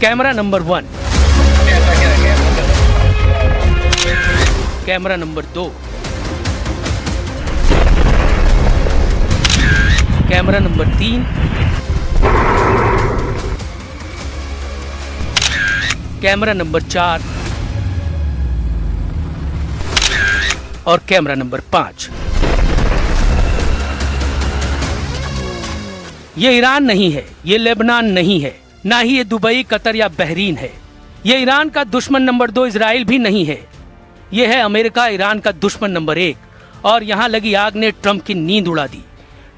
Camera number 1, camera number 2, camera number 3, camera number 4 और camera number 5। ये Iran नहीं है, ये लेबनान नहीं है, ना ही ये दुबई, कतर या बहरीन है। ये ईरान का दुश्मन नंबर 2 इजराइल भी नहीं है। ये है अमेरिका, ईरान का दुश्मन नंबर 1। और यहाँ लगी आग ने ट्रंप की नींद उड़ा दी।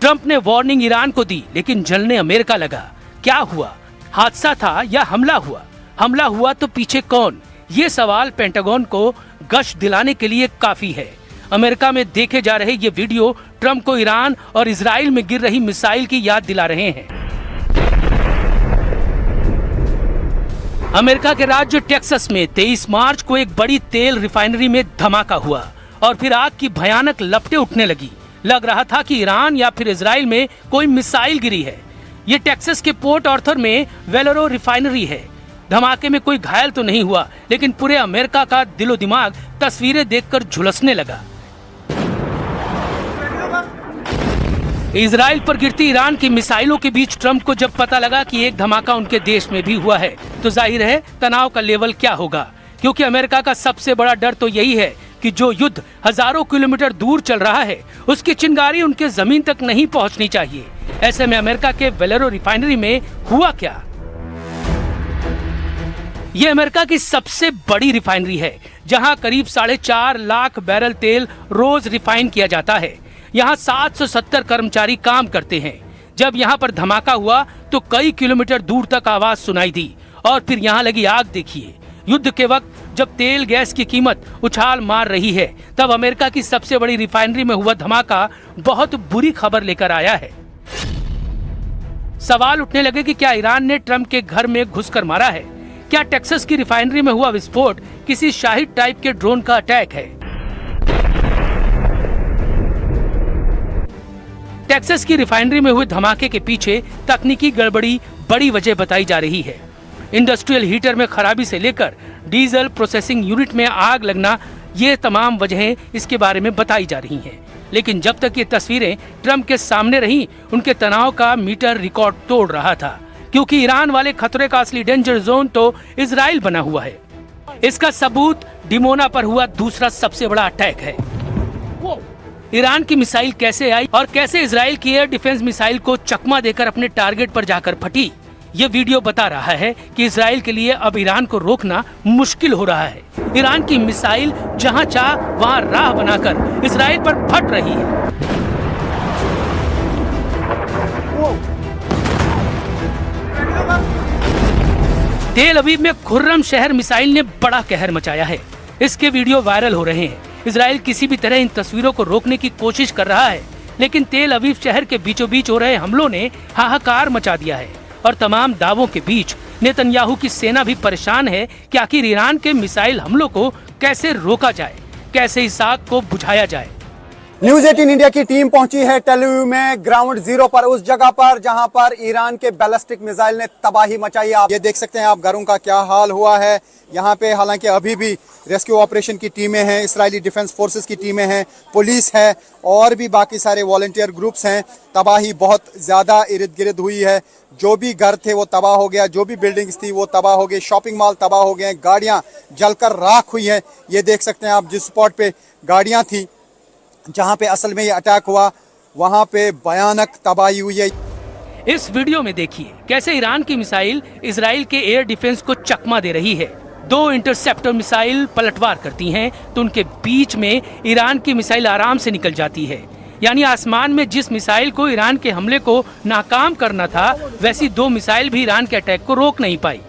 ट्रंप ने वार्निंग ईरान को दी, लेकिन जलने अमेरिका लगा। क्या हुआ? हादसा था या हमला हुआ? हमला हुआ तो पीछे कौन? ये सवाल पेंटागन को गश्त दिलाने के लिए काफी है। अमेरिका में देखे जा रहे ये वीडियो ट्रंप को ईरान और इजराइल में गिर रही मिसाइल की याद दिला रहे हैं। अमेरिका के राज्य टेक्सास में 23 मार्च को एक बड़ी तेल रिफाइनरी में धमाका हुआ और फिर आग की भयानक लपटें उठने लगी। लग रहा था कि ईरान या फिर इजराइल में कोई मिसाइल गिरी है। ये टेक्सास के पोर्ट ऑर्थर में वेलोरो रिफाइनरी है। धमाके में कोई घायल तो नहीं हुआ, लेकिन पूरे अमेरिका का दिलो दिमाग तस्वीरें देखकर झुलसने लगा। इजराइल पर गिरती ईरान की मिसाइलों के बीच ट्रंप को जब पता लगा कि एक धमाका उनके देश में भी हुआ है, तो जाहिर है तनाव का लेवल क्या होगा। क्योंकि अमेरिका का सबसे बड़ा डर तो यही है कि जो युद्ध हजारों किलोमीटर दूर चल रहा है, उसकी चिंगारी उनके जमीन तक नहीं पहुंचनी चाहिए। ऐसे में अमेरिका के वेलेरो रिफाइनरी में हुआ क्या? ये अमेरिका की सबसे बड़ी रिफाइनरी है, जहां करीब 4.5 लाख बैरल तेल रोज रिफाइन किया जाता है। यहाँ 770 कर्मचारी काम करते हैं। जब यहाँ पर धमाका हुआ तो कई किलोमीटर दूर तक आवाज सुनाई दी। और फिर यहाँ लगी आग देखिए। युद्ध के वक्त जब तेल गैस की कीमत उछाल मार रही है, तब अमेरिका की सबसे बड़ी रिफाइनरी में हुआ धमाका बहुत बुरी खबर लेकर आया है। सवाल उठने लगे कि क्या ईरान ने ट्रंप के घर में घुसकर मारा है? क्या टेक्सास की रिफाइनरी में हुआ विस्फोट किसी शाहिद टाइप के ड्रोन का अटैक है? टेक्सास की रिफाइनरी में हुए धमाके के पीछे तकनीकी गड़बड़ी बड़ी वजह बताई जा रही है। इंडस्ट्रियल हीटर में खराबी से लेकर डीजल प्रोसेसिंग यूनिट में आग लगना, ये तमाम वजहें इसके बारे में बताई जा रही हैं। लेकिन जब तक ये तस्वीरें ट्रंप के सामने रहीं, उनके तनाव का मीटर रिकॉर्ड तोड़ रहा था। क्योंकि ईरान वाले खतरे का असली डेंजर जोन तो इजराइल बना हुआ है। इसका सबूत डिमोना पर हुआ दूसरा सबसे बड़ा अटैक है। ईरान की मिसाइल कैसे आई और कैसे इजराइल की एयर डिफेंस मिसाइल को चकमा देकर अपने टारगेट पर जाकर फटी। ये वीडियो बता रहा है कि इजराइल के लिए अब ईरान को रोकना मुश्किल हो रहा है। ईरान की मिसाइल जहां चाह वहां राह बनाकर इजराइल पर फट रही है। तेल अवीव में खुर्रम शहर मिसाइल ने बड़ा कहर मचाया है। इसके वीडियो वायरल हो रहे हैं। इजराइल किसी भी तरह इन तस्वीरों को रोकने की कोशिश कर रहा है, लेकिन तेल अवीव शहर के बीचों बीच हो रहे हमलों ने हाहाकार मचा दिया है। और तमाम दावों के बीच नेतन्याहू की सेना भी परेशान है कि आखिर ईरान के मिसाइल हमलों को कैसे रोका जाए, कैसे इस आग को बुझाया जाए। न्यूज 18 इंडिया की टीम पहुंची है टेल अवीव में ग्राउंड जीरो पर, उस जगह पर जहां पर ईरान के बैलिस्टिक मिसाइल ने तबाही मचाई। आप ये देख सकते हैं आप घरों का क्या हाल हुआ है यहाँ पे। हालांकि अभी भी रेस्क्यू ऑपरेशन की टीमें हैं, इजरायली डिफेंस फोर्सेस की टीमें हैं, पुलिस है और भी बाकी सारे वॉलंटियर ग्रुप्स हैं। तबाही बहुत ज्यादा इर्द गिर्द हुई है। जो भी घर थे वो तबाह हो गया, जो भी बिल्डिंग्स थी वो तबाह हो गई, शॉपिंग मॉल तबाह हो गए, गाड़ियां जलकर राख हुई हैं। ये देख सकते हैं आप जिस स्पॉट पे गाड़ियां थी जहां पे असल में ये अटैक हुआ, वहां पे भयानक तबाही हुई है। इस वीडियो में देखिए कैसे ईरान की मिसाइल इजराइल के एयर डिफेंस को चकमा दे रही है। 2 इंटरसेप्टर मिसाइल पलटवार करती हैं तो उनके बीच में ईरान की मिसाइल आराम से निकल जाती है। यानी आसमान में जिस मिसाइल को ईरान के हमले को नाकाम करना था, वैसी 2 मिसाइल भी ईरान के अटैक को रोक नहीं पाई।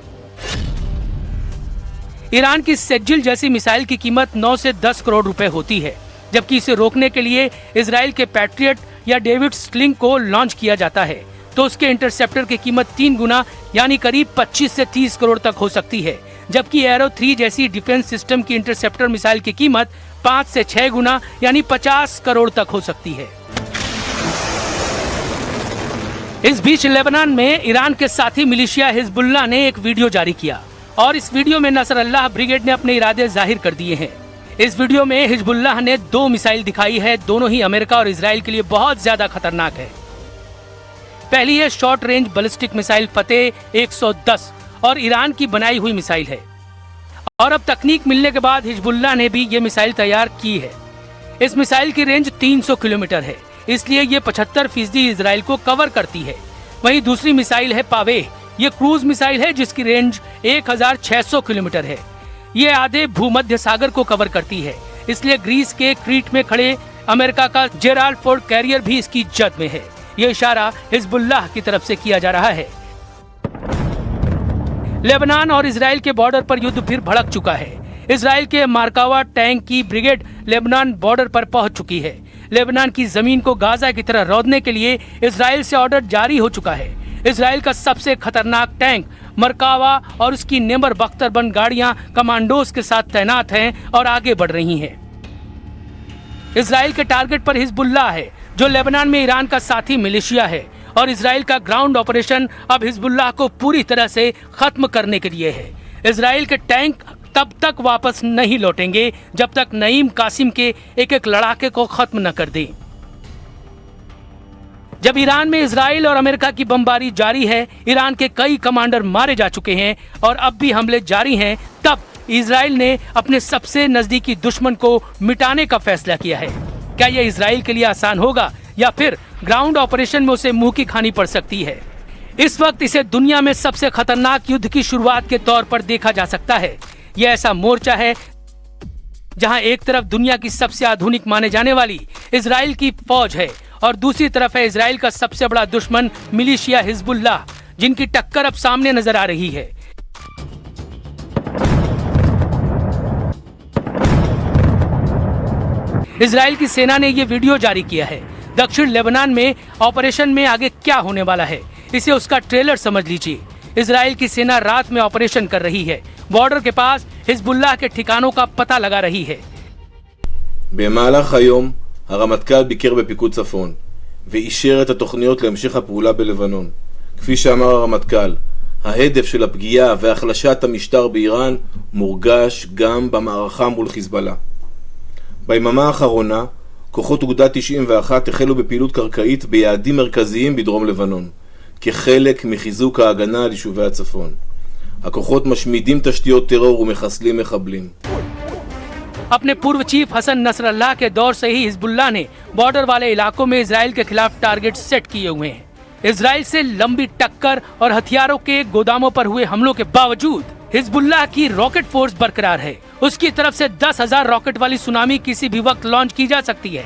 ईरान की सेज्जिल जैसी मिसाइल की कीमत 9 से 10 करोड़ रुपए होती है, जबकि इसे रोकने के लिए इजराइल के पैट्रियट या डेविड स्लिंग को लॉन्च किया जाता है तो उसके इंटरसेप्टर की कीमत 3 गुना यानी करीब 25 से 30 करोड़ तक हो सकती है। जबकि एरो 3 जैसी डिफेंस सिस्टम की इंटरसेप्टर मिसाइल की कीमत 5 से 6 गुना यानी 50 करोड़ तक हो सकती है। इस बीच लेबनान में ईरान के साथी मिलिशिया हिजबुल्लाह ने एक वीडियो जारी किया और इस वीडियो में नसरअल्लाह ब्रिगेड ने अपने इरादे जाहिर कर दिए हैं। इस वीडियो में हिजबुल्लाह ने 2 मिसाइल दिखाई है, दोनों ही अमेरिका और इजराइल के लिए बहुत ज्यादा खतरनाक है। पहली है शॉर्ट रेंज बैलिस्टिक मिसाइल फतेह 110 और ईरान की बनाई हुई मिसाइल है और अब तकनीक मिलने के बाद हिजबुल्लाह ने भी ये मिसाइल तैयार की है। इस मिसाइल की रेंज 300 किलोमीटर है, इसलिए ये 75% इजराइल को कवर करती है। वहीं दूसरी मिसाइल है पावेह, ये क्रूज मिसाइल है जिसकी रेंज 1600 किलोमीटर है। ये आधे भूमध्य सागर को कवर करती है, इसलिए ग्रीस के क्रीट में खड़े अमेरिका का जेराल्ड फोर्ड कैरियर भी इसकी जद में है। ये इशारा हिजबुल्लाह की तरफ से किया जा रहा है। लेबनान और इजराइल के बॉर्डर पर युद्ध फिर भड़क चुका है। इजराइल के मार्कावा टैंक की ब्रिगेड लेबनान बॉर्डर पर पहुंच चुकी है। लेबनान की जमीन को गाजा की तरह रौंदने के लिए इजराइल से ऑर्डर जारी हो चुका है। इजराइल का सबसे खतरनाक टैंक मरकावा और उसकी नेमर बख्तरबंद गाड़ियां कमांडोज के साथ तैनात हैं और आगे बढ़ रही हैं। इजराइल के टारगेट पर हिजबुल्लाह है, जो लेबनान में ईरान का साथी मिलिशिया है, और इजराइल का ग्राउंड ऑपरेशन अब हिजबुल्लाह को पूरी तरह से खत्म करने के लिए है। इजराइल के टैंक तब तक वापस नहीं लौटेंगे जब तक नईम कासिम के एक लड़ाके को खत्म न कर दें। जब ईरान में इजराइल और अमेरिका की बमबारी जारी है, ईरान के कई कमांडर मारे जा चुके हैं और अब भी हमले जारी हैं, तब इजराइल ने अपने सबसे नजदीकी दुश्मन को मिटाने का फैसला किया है। क्या यह इजराइल के लिए आसान होगा या फिर ग्राउंड ऑपरेशन में उसे मुंह की खानी पड़ सकती है? इस वक्त इसे दुनिया में सबसे खतरनाक युद्ध की शुरुआत के तौर पर देखा जा सकता है। यह ऐसा मोर्चा है जहां एक तरफ दुनिया की सबसे आधुनिक माने जाने वाली इजराइल की फौज है और दूसरी तरफ है इजराइल का सबसे बड़ा दुश्मन मिलिशिया हिजबुल्लाह, जिनकी टक्कर अब सामने नजर आ रही है। इजराइल की सेना ने यह वीडियो जारी किया है। दक्षिण लेबनान में ऑपरेशन में आगे क्या होने वाला है, इसे उसका ट्रेलर समझ लीजिए। इजराइल की सेना रात में ऑपरेशन कर रही है, बॉर्डर के पास हिजबुल्लाह के ठिकानों का पता लगा रही है। במהלך היום הרמטכ"ל ביקר בפיקוד צפון ואישר את התוכניות להמשך הפעולה בלבנון. כפי שאמר הרמטכ"ל, ההדף של הפגיעה והחלשת המשטר באיראן מורגש גם במערכה מול חיזבאללה. ביממה האחרונה, כוחות אוגדה 91 החלו בפעילות קרקעית ביעדים מרכזיים בדרום לבנון, כחלק מחיזוק ההגנה על יישובי הצפון. הכוחות משמידים תשתיות טרור ומחסלים מחבלים. अपने पूर्व चीफ हसन नसरअल्लाह के दौर से ही हिजबुल्लाह ने बॉर्डर वाले इलाकों में इजराइल के खिलाफ टारगेट सेट किए हुए हैं। इजराइल से लंबी टक्कर और हथियारों के गोदामों पर हुए हमलों के बावजूद हिजबुल्लाह की रॉकेट फोर्स बरकरार है। उसकी तरफ से 10,000 रॉकेट वाली सुनामी किसी भी वक्त लॉन्च की जा सकती है।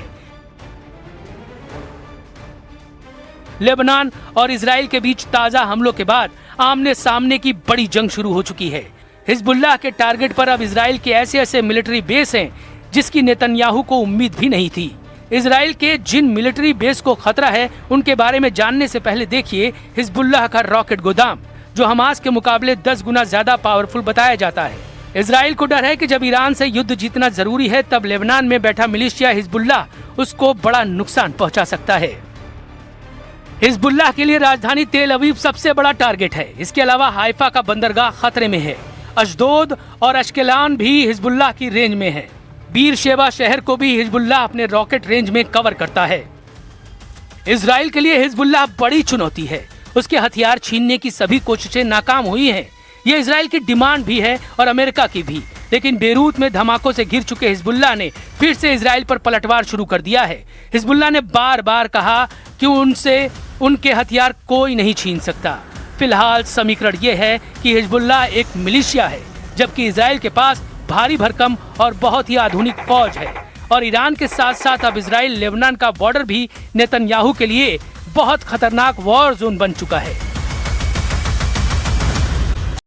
लेबनान और इजराइल के बीच ताजा हमलों के बाद आमने सामने की बड़ी जंग शुरू हो चुकी है। हिजबुल्लाह के टारगेट पर अब इजराइल के ऐसे मिलिट्री बेस हैं जिसकी नेतन्याहू को उम्मीद भी नहीं थी। इजराइल के जिन मिलिट्री बेस को खतरा है उनके बारे में जानने से पहले देखिए हिजबुल्लाह का रॉकेट गोदाम, जो हमास के मुकाबले 10 गुना ज्यादा पावरफुल बताया जाता है। इजराइल को डर है कि जब ईरान से युद्ध जीतना जरूरी है, तब लेबनान में बैठा मिलिशिया हिजबुल्लाह उसको बड़ा नुकसान पहुंचा सकता है। हिजबुल्लाह के लिए राजधानी तेल अवीव सबसे बड़ा टारगेट है। इसके अलावा हाइफा का बंदरगाह खतरे में है। अशदोद और अश्केलान भी हिजबुल्लाह की रेंज में है। बीर शेबा शहर को भी हिजबुल्लाह अपने रॉकेट रेंज में कवर करता है। इजराइल के लिए हिजबुल्लाह बड़ी चुनौती है। उसके हथियार छीनने की सभी कोशिशें नाकाम हुई हैं। ये इजराइल की डिमांड भी है और अमेरिका की भी। लेकिन बेरूत में धमाकों से घिर चुके हिजबुल्लाह ने फिर से इजराइल पर पलटवार शुरू कर दिया है। हिजबुल्लाह ने बार बार कहा कि उनसे उनके हथियार कोई नहीं छीन सकता। फिलहाल समीकरण ये है कि हिजबुल्लाह एक मिलिशिया है, जबकि इजराइल के पास भारी भरकम और बहुत ही आधुनिक फौज है। और ईरान के साथ साथ अब इजराइल लेबनान का बॉर्डर भी नेतन्याहू के लिए बहुत खतरनाक वॉर जोन बन चुका है।